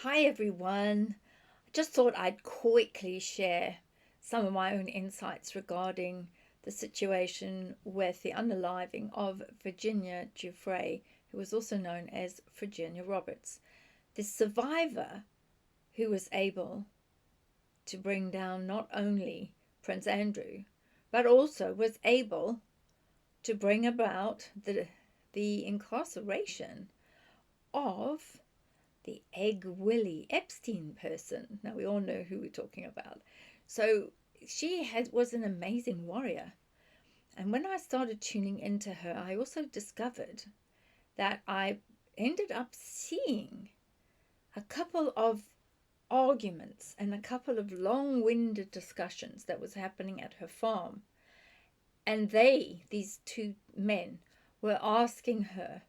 Hi everyone. I just thought I'd quickly share some of my own insights regarding the situation with the unaliving of Virginia Giuffre, who was also known as Virginia Roberts, the survivor who was able to bring down not only Prince Andrew, but also was able to bring about the incarceration of the Egg-will-Epstein person. Now we all know who we're talking about. So was an amazing warrior. And when I started tuning into her, I also discovered that I ended up seeing a couple of arguments and a couple of long-winded discussions that was happening at her farm. And these two men, were asking her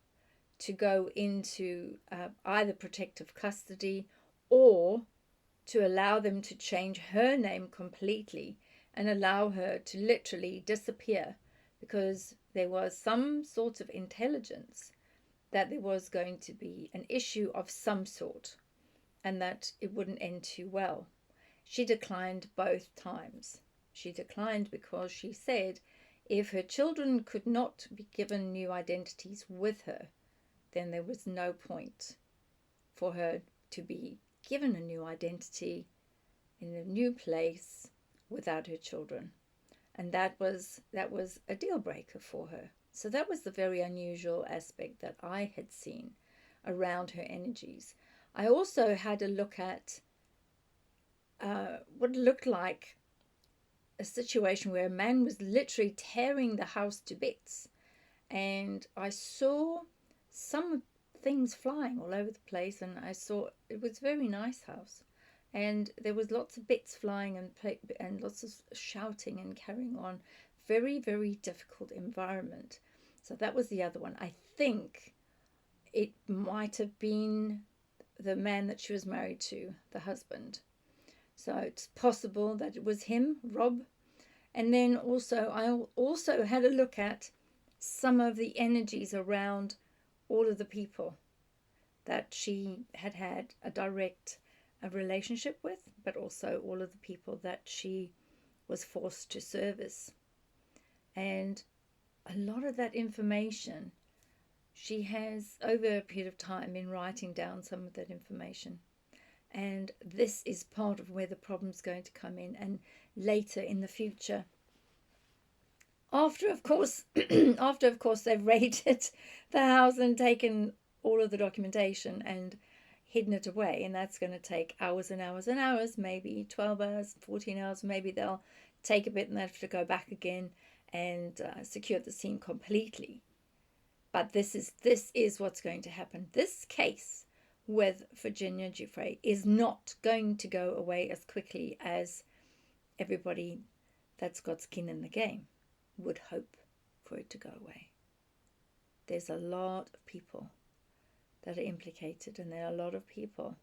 to go into either protective custody or to allow them to change her name completely and allow her to literally disappear, because there was some sort of intelligence that there was going to be an issue of some sort and that it wouldn't end too well. She declined both times. She declined because she said if her children could not be given new identities with her, then there was no point for her to be given a new identity in a new place without her children. And that was a deal breaker for her. So that was the very unusual aspect that I had seen around her energies. I also had a look at what looked like a situation where a man was literally tearing the house to bits. And I saw some things flying all over the place, and I saw it was a very nice house, and there was lots of bits flying and lots of shouting and carrying on. Very, very difficult environment. So that was the other one. I think it might have been the man that she was married to, the husband. So it's possible that it was him, Rob. And then I also had a look at some of the energies around all of the people that she had a direct relationship with, but also all of the people that she was forced to service. And a lot of that information, she has, over a period of time, been writing down some of that information. And this is part of where the problem's going to come in, and later in the future. After, of course, they've raided the house and taken all of the documentation and hidden it away, and that's going to take hours and hours and hours, maybe 12 hours, 14 hours. Maybe they'll take a bit and they have to go back again and secure the scene completely. But this is what's going to happen. This case with Virginia Giuffre is not going to go away as quickly as everybody that's got skin in the game would hope for it to go away. There's a lot of people that are implicated, and there are a lot of people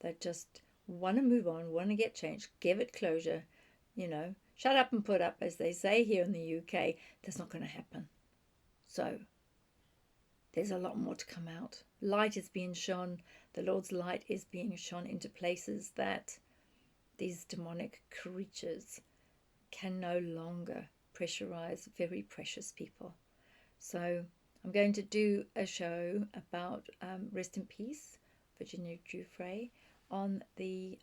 that just want to move on, want to get changed, give it closure, shut up and put up, as they say here in the UK. That's not going to happen. So there's a lot more to come out. Light is being shone. The Lord's light is being shone into places that these demonic creatures can no longer pressurize very precious people. So I'm going to do a show about Rest in Peace, Virginia Giuffre, on the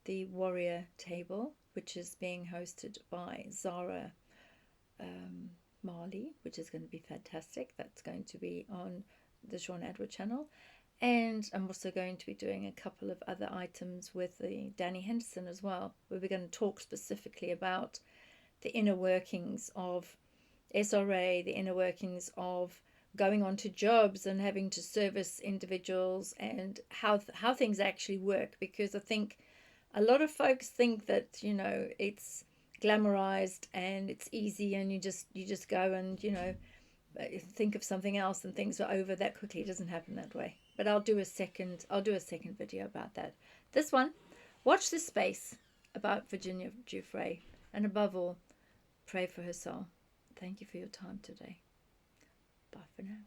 Warrior Table, which is being hosted by Zara Marley, which is going to be fantastic. That's going to be on the Sean Edward channel. And I'm also going to be doing a couple of other items with the Danny Henderson as well, where we're going to talk specifically about the inner workings of SRA, the inner workings of going on to jobs and having to service individuals, and how things actually work. Because I think a lot of folks think that it's glamorized and it's easy, and you just go and think of something else and things are over that quickly. It doesn't happen that way. But I'll do a second video about that. This one, watch this space about Virginia Giuffre, and above all, pray for her soul. Thank you for your time today. Bye for now.